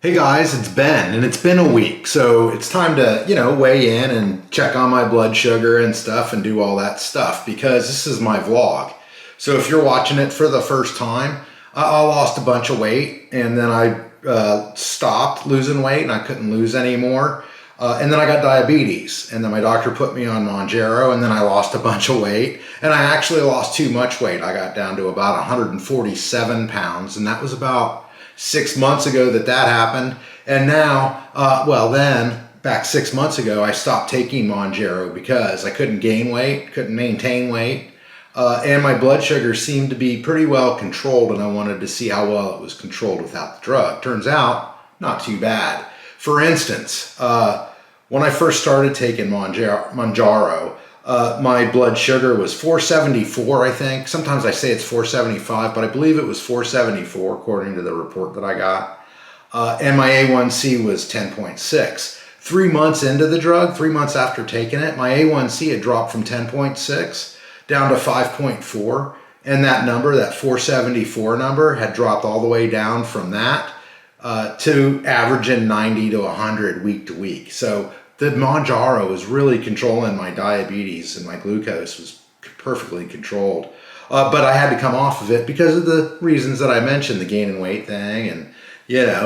Hey guys, it's Ben, and it's been a week, so it's time to, weigh in and check on my blood sugar and stuff and do all that stuff because this is my vlog. So if you're watching it for the first time, I lost a bunch of weight and then I stopped losing weight and I couldn't lose anymore. And then I got diabetes and then my doctor put me on Mounjaro and then I lost a bunch of weight and I actually lost too much weight. I got down to about 147 pounds and that was about 6 months ago that happened. And now, back 6 months ago, I stopped taking Mounjaro because I couldn't gain weight, couldn't maintain weight, and my blood sugar seemed to be pretty well controlled, and I wanted to see how well it was controlled without the drug. Turns out, not too bad. For instance, when I first started taking Mounjaro, my blood sugar was 474, I think. Sometimes I say it's 475, but I believe it was 474 according to the report that I got. And my A1C was 10.6. 3 months into the drug, 3 months after taking it, my A1C had dropped from 10.6 down to 5.4. And that number, that 474 number, had dropped all the way down from that to averaging 90 to 100 week to week. So the Mounjaro was really controlling my diabetes and my glucose was perfectly controlled. But I had to come off of it because of the reasons that I mentioned, the gaining weight thing and,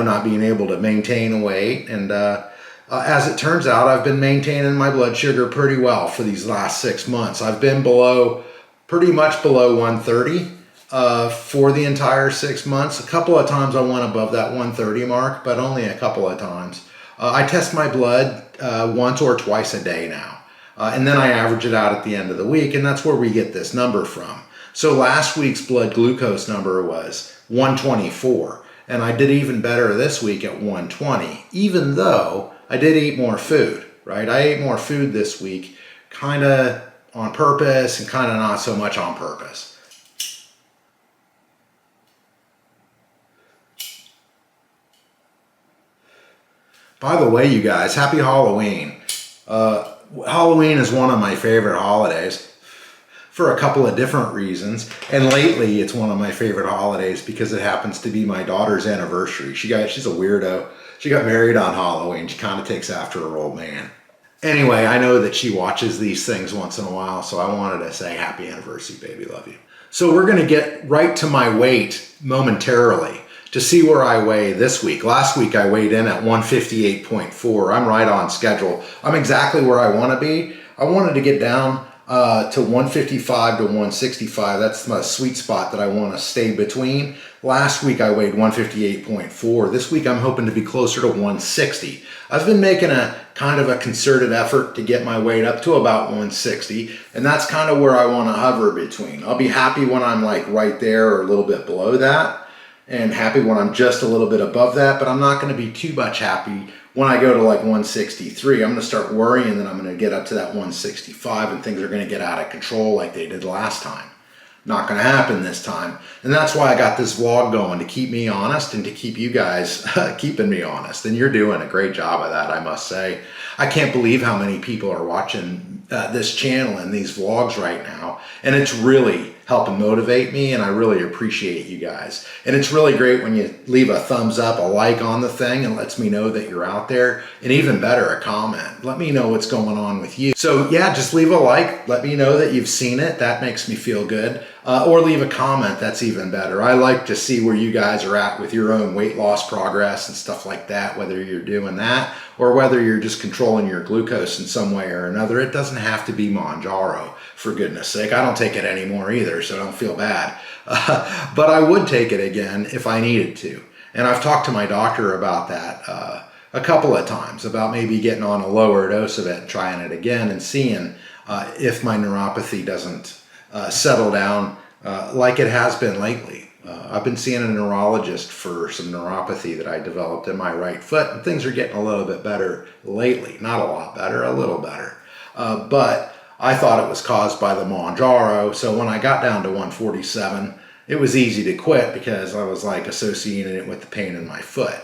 not being able to maintain a weight. And as it turns out, I've been maintaining my blood sugar pretty well for these last 6 months. I've been pretty much below 130 for the entire 6 months. A couple of times I went above that 130 mark, but only a couple of times. I test my blood once or twice a day now. And then I average it out at the end of the week, and that's where we get this number from. So last week's blood glucose number was 124, and I did even better this week at 120, even though I did eat more food, right? I ate more food this week, kind of on purpose and kind of not so much on purpose. By the way, you guys, happy Halloween. Halloween is one of my favorite holidays for a couple of different reasons. And lately, it's one of my favorite holidays because it happens to be my daughter's anniversary. She's a weirdo. She got married on Halloween. She kind of takes after her old man. Anyway, I know that she watches these things once in a while, so I wanted to say happy anniversary, baby. Love you. So we're going to get right to my weight momentarily to see where I weigh this week. Last week I weighed in at 158.4. I'm right on schedule. I'm exactly where I want to be. I wanted to get down to 155 to 165. That's my sweet spot that I want to stay between. Last week I weighed 158.4. This week I'm hoping to be closer to 160. I've been making a kind of a concerted effort to get my weight up to about 160, and that's kind of where I want to hover between. I'll be happy when I'm like right there or a little bit below that, and happy when I'm just a little bit above that, but I'm not going to be too much happy when I go to like 163. I'm going to start worrying that I'm going to get up to that 165 and things are going to get out of control like they did last time. Not going to happen this time. And that's why I got this vlog going, to keep me honest and to keep you guys keeping me honest. And you're doing a great job of that, I must say. I can't believe how many people are watching this channel and these vlogs right now. And it's really helping motivate me, and I really appreciate you guys. And it's really great when you leave a thumbs up, a like on the thing, and lets me know that you're out there. And even better, a comment. Let me know what's going on with you. So yeah, just leave a like. Let me know that you've seen it. That makes me feel good. Or leave a comment. That's even better. I like to see where you guys are at with your own weight loss progress and stuff like that, whether you're doing that or whether you're just controlling your glucose in some way or another. It doesn't have to be Mounjaro, for goodness sake. I don't take it anymore either, so don't feel bad. But I would take it again if I needed to. And I've talked to my doctor about that a couple of times, about maybe getting on a lower dose of it and trying it again and seeing if my neuropathy doesn't settle down like it has been lately. I've been seeing a neurologist for some neuropathy that I developed in my right foot, and things are getting a little bit better lately. Not a lot better, a little better. But I thought it was caused by the Mounjaro, so when I got down to 147, it was easy to quit because I was like associating it with the pain in my foot.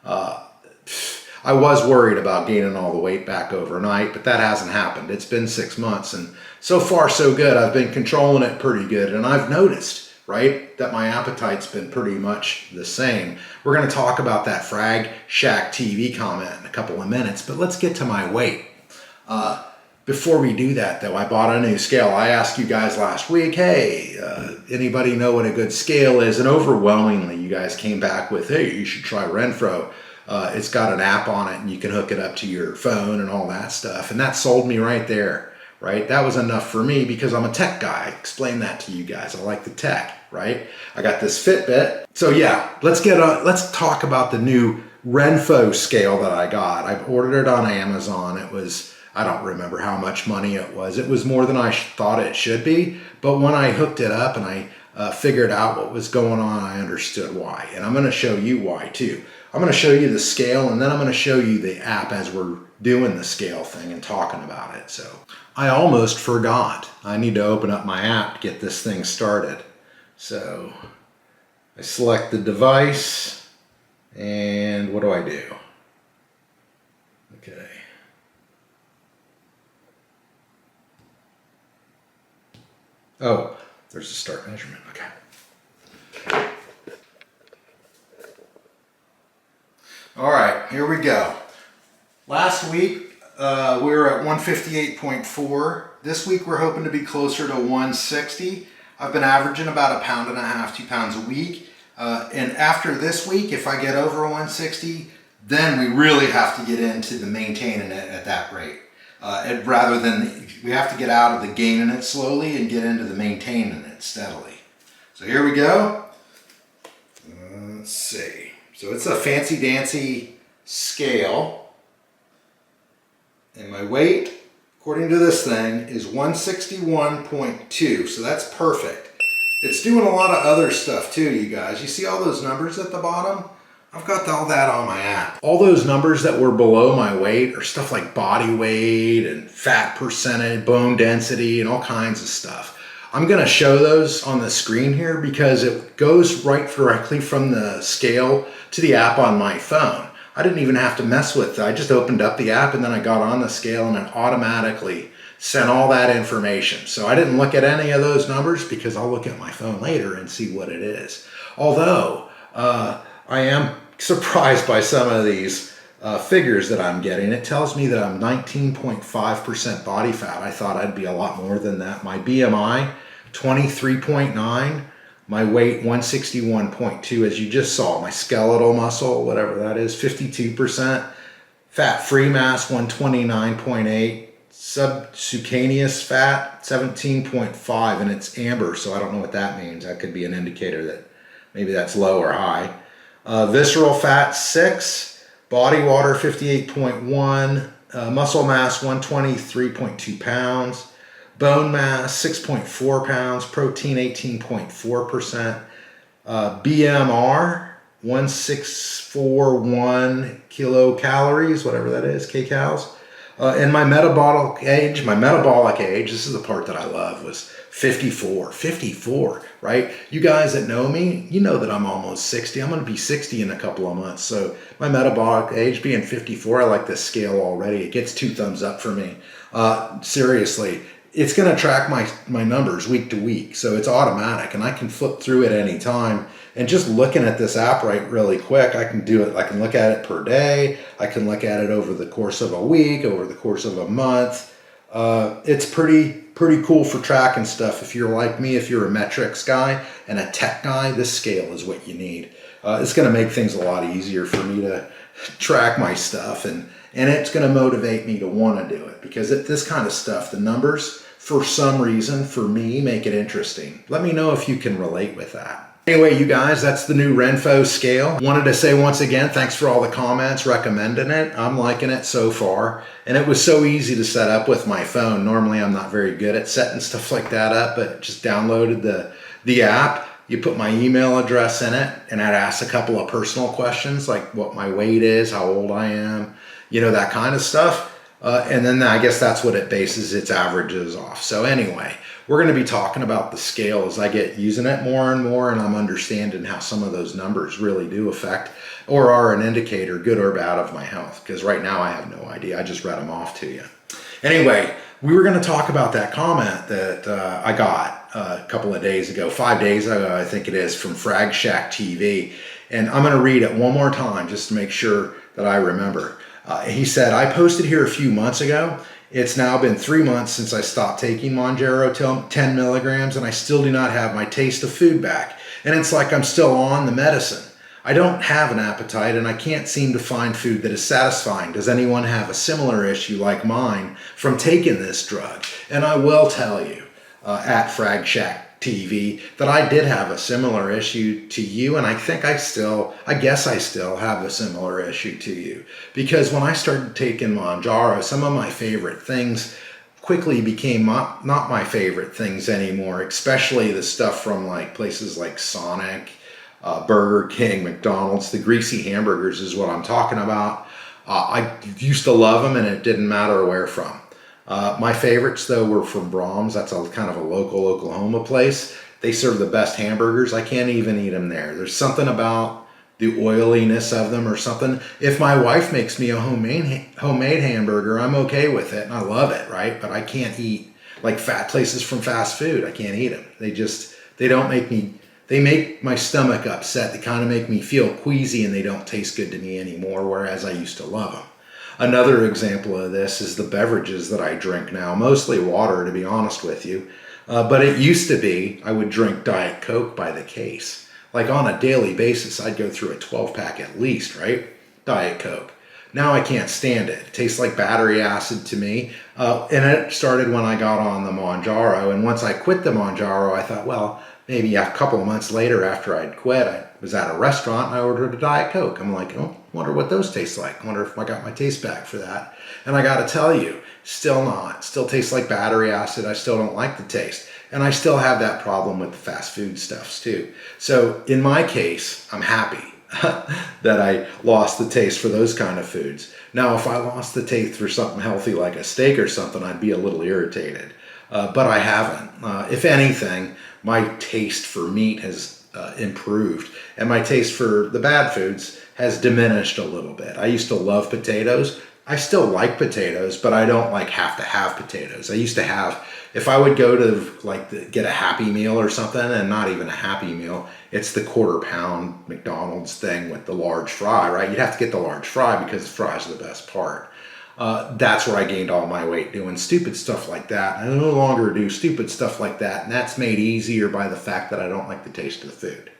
I was worried about gaining all the weight back overnight, but that hasn't happened. It's been 6 months, and so far so good. I've been controlling it pretty good, and I've noticed right? That my appetite's been pretty much the same. We're gonna talk about that Frag Shack TV comment in a couple of minutes, but let's get to my weight. Before we do that though, I bought a new scale. I asked you guys last week, hey, anybody know what a good scale is? And overwhelmingly, you guys came back with, hey, you should try Renpho. It's got an app on it and you can hook it up to your phone and all that stuff. And that sold me right there, right? That was enough for me because I'm a tech guy. I explained that to you guys. I like the tech, right? I got this Fitbit. So yeah, let's talk about the new Renpho scale that I got. I ordered it on Amazon. It was, I don't remember how much money it was. It was more than I thought it should be. But when I hooked it up and I figured out what was going on, I understood why. And I'm going to show you why too. I'm going to show you the scale and then I'm going to show you the app as we're doing the scale thing and talking about it. So I almost forgot. I need to open up my app to get this thing started. So I select the device and what do I do? Okay. Oh, there's a start measurement, okay. All right, here we go. Last week, we were at 158.4. This week, we're hoping to be closer to 160. I've been averaging about 1.5 pounds, 2 pounds a week. And after this week, if I get over 160, then we really have to get into the maintaining it at that rate. Rather than, we have to get out of the gaining it slowly and get into the maintaining it steadily. So here we go. Let's see. So it's a fancy dancy scale. And my weight, according to this thing, is 161.2. So that's perfect. It's doing a lot of other stuff too, you guys. You see all those numbers at the bottom? I've got all that on my app. All those numbers that were below my weight are stuff like body weight and fat percentage, bone density, and all kinds of stuff. I'm gonna show those on the screen here because it goes right directly from the scale to the app on my phone. I didn't even have to mess with it. I just opened up the app and then I got on the scale and it automatically sent all that information. So I didn't look at any of those numbers because I'll look at my phone later and see what it is. Although, I am surprised by some of these figures that I'm getting. It tells me that I'm 19.5% body fat. I thought I'd be a lot more than that. My BMI, 23.9. My weight, 161.2, as you just saw. My skeletal muscle, whatever that is, 52%. Fat-free mass, 129.8. Subcutaneous fat, 17.5, and it's amber, so I don't know what that means. That could be an indicator that maybe that's low or high. Visceral fat, 6. Body water, 58.1. Muscle mass, 123.2 pounds. Bone mass, 6.4 pounds. Protein, 18.4%. BMR, 1641 kilocalories, whatever that is, kcals. And my metabolic age, this is the part that I love, was 54. 54, right? You guys that know me, you know that I'm almost 60. I'm going to be 60 in a couple of months. So my metabolic age being 54, I like this scale already. It gets 2 thumbs up for me. Seriously, it's going to track my numbers week to week. So it's automatic and I can flip through it any time. And just looking at this app really quick, I can do it. I can look at it per day. I can look at it over the course of a week, over the course of a month. It's pretty cool for tracking stuff. If you're like me, if you're a metrics guy and a tech guy, this scale is what you need. It's going to make things a lot easier for me to track my stuff, and it's going to motivate me to want to do it because this kind of stuff, the numbers, for some reason, for me, make it interesting. Let me know if you can relate with that. Anyway, you guys, that's the new Renpho scale. Wanted to say once again, thanks for all the comments recommending it. I'm liking it so far. And it was so easy to set up with my phone. Normally, I'm not very good at setting stuff like that up, but just downloaded the app. You put my email address in it, and I'd ask a couple of personal questions, like what my weight is, how old I am, that kind of stuff. And then I guess that's what it bases its averages off. So anyway, we're going to be talking about the scale as I get using it more and more, and I'm understanding how some of those numbers really do affect or are an indicator, good or bad, of my health. Because right now I have no idea. I just read them off to you. Anyway, we were going to talk about that comment that I got a couple of days ago, 5 days ago, I think it is, from Frag Shack TV. And I'm going to read it one more time just to make sure that I remember. He said, I posted here a few months ago. It's now been 3 months since I stopped taking Mounjaro 10 milligrams, and I still do not have my taste of food back. And it's like I'm still on the medicine. I don't have an appetite, and I can't seem to find food that is satisfying. Does anyone have a similar issue like mine from taking this drug? And I will tell you, at Frag Shack TV, that I did have a similar issue to you, and I guess I still have a similar issue to you. Because when I started taking Mounjaro, some of my favorite things quickly became not my favorite things anymore, especially the stuff from like places like Sonic, Burger King, McDonald's. The greasy hamburgers is what I'm talking about. I used to love them, and it didn't matter where from. My favorites, though, were from Brahms. That's a kind of a local Oklahoma place. They serve the best hamburgers. I can't even eat them there. There's something about the oiliness of them or something. If my wife makes me a homemade hamburger, I'm okay with it, and I love it, right? But I can't eat like fat places from fast food. I can't eat them. They make my stomach upset. They kind of make me feel queasy, and they don't taste good to me anymore, whereas I used to love them. Another example of this is the beverages that I drink now, mostly water, to be honest with you. But it used to be I would drink Diet Coke by the case. Like on a daily basis, I'd go through a 12-pack at least, right? Diet Coke. Now I can't stand it. It tastes like battery acid to me. And it started when I got on the Mounjaro. And once I quit the Mounjaro, I thought, well, maybe a couple of months later after I'd quit, I was at a restaurant and I ordered a Diet Coke. I'm like, oh, wonder what those taste like. Wonder if I got my taste back for that. And I got to tell you, still not. Still tastes like battery acid. I still don't like the taste. And I still have that problem with the fast food stuffs too. So in my case, I'm happy that I lost the taste for those kind of foods. Now, if I lost the taste for something healthy like a steak or something, I'd be a little irritated. But I haven't. If anything, my taste for meat has improved, and my taste for the bad foods has diminished a little bit. I used to love potatoes. I still like potatoes, but I don't have to have potatoes. I used to have, if I would go to get a Happy Meal or something, and not even a Happy Meal, it's the quarter-pound McDonald's thing with the large fry, right? You'd have to get the large fry because the fries are the best part. That's where I gained all my weight, doing stupid stuff like that. I no longer do stupid stuff like that, and that's made easier by the fact that I don't like the taste of the food.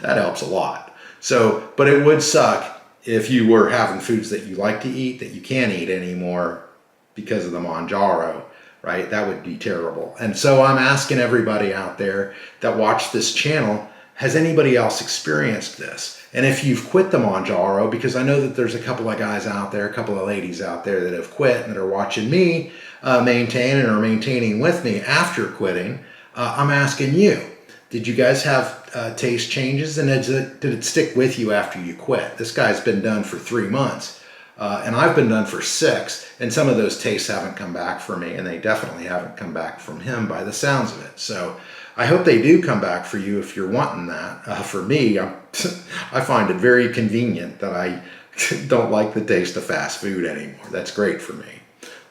That helps a lot. So, but it would suck if you were having foods that you like to eat that you can't eat anymore because of the Mounjaro, right? That would be terrible. And so I'm asking everybody out there that watch this channel, has anybody else experienced this? And if you've quit the Mounjaro, because I know that there's a couple of guys out there, a couple of ladies out there that have quit and that are watching me maintain and are maintaining with me after quitting, I'm asking you, did you guys have taste changes, and did it stick with you after you quit? This guy's been done for 3 months, and I've been done for 6, and some of those tastes haven't come back for me, and they definitely haven't come back from him by the sounds of it. So I hope they do come back for you if you're wanting that. For me, I find it very convenient that I don't like the taste of fast food anymore. That's great for me.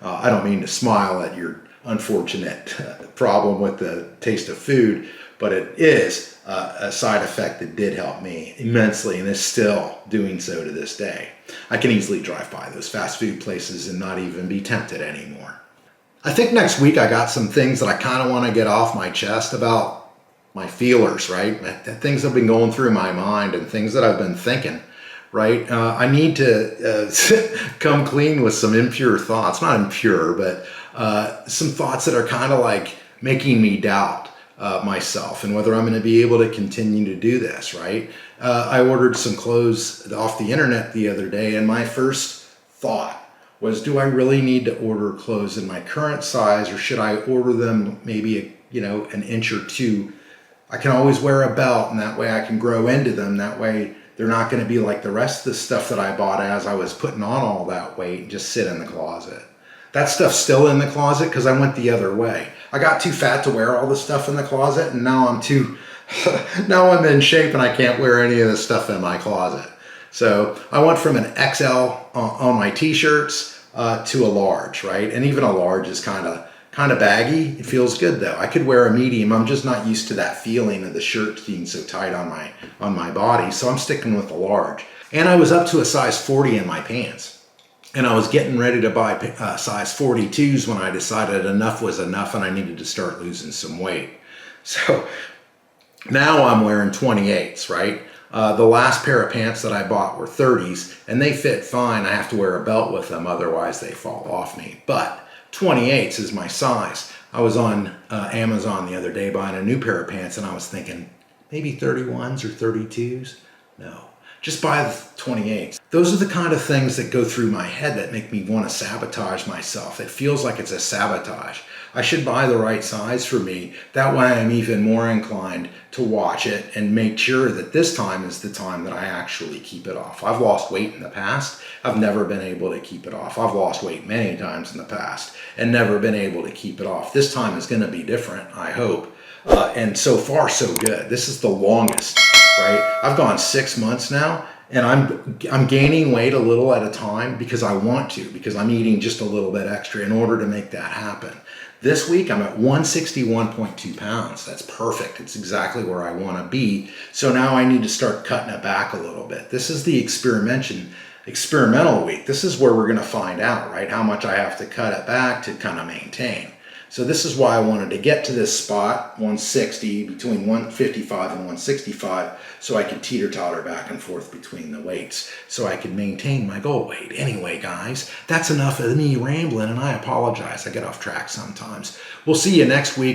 I don't mean to smile at your unfortunate problem with the taste of food, but it is a side effect that did help me immensely and is still doing so to this day. I can easily drive by those fast food places and not even be tempted anymore. I think next week I got some things that I kind of want to get off my chest about my feelers, right? Things that have been going through my mind and things that I've been thinking, right? I need to come clean with some impure thoughts. Not impure, but some thoughts that are kind of like making me doubt myself and whether I'm going to be able to continue to do this, right? I ordered some clothes off the internet the other day, and my first thought was, do I really need to order clothes in my current size, or should I order them maybe an inch or two? I can always wear a belt, and that way I can grow into them. That way they're not going to be like the rest of the stuff that I bought as I was putting on all that weight and just sit in the closet. That stuff's still in the closet because I went the other way. I got too fat to wear all the stuff in the closet, and now now I'm in shape and I can't wear any of the stuff in my closet. So I went from an XL on my t-shirts to a large, right? And even a large is kind of Kind of baggy. It feels good though. I could wear a medium. I'm just not used to that feeling of the shirt being so tight on my body. So I'm sticking with the large. And I was up to a size 40 in my pants. And I was getting ready to buy size 42s when I decided enough was enough and I needed to start losing some weight. So now I'm wearing 28s, right? The last pair of pants that I bought were 30s and they fit fine. I have to wear a belt with them, otherwise they fall off me. But 28s is my size. I was on Amazon the other day buying a new pair of pants and I was thinking maybe 31s or 32s. No, just buy the 28s. Those are the kind of things that go through my head that make me want to sabotage myself. It feels like it's a sabotage. I should buy the right size for me. That way I'm even more inclined to watch it and make sure that this time is the time that I actually keep it off. I've lost weight in the past. I've never been able to keep it off. I've lost weight many times in the past and never been able to keep it off. This time is going to be different, I hope. And so far, so good. This is the longest, right? I've gone 6 months now. And I'm gaining weight a little at a time because I want to, because I'm eating just a little bit extra in order to make that happen. This week I'm at 161.2 pounds. That's perfect. It's exactly where I want to be. So now I need to start cutting it back a little bit. This is the experimental week. This is where we're going to find out, right, how much I have to cut it back to kind of maintain. So this is why I wanted to get to this spot, 160, between 155 and 165, so I could teeter-totter back and forth between the weights, so I could maintain my goal weight. Anyway, guys, that's enough of me rambling, and I apologize. I get off track sometimes. We'll see you next week.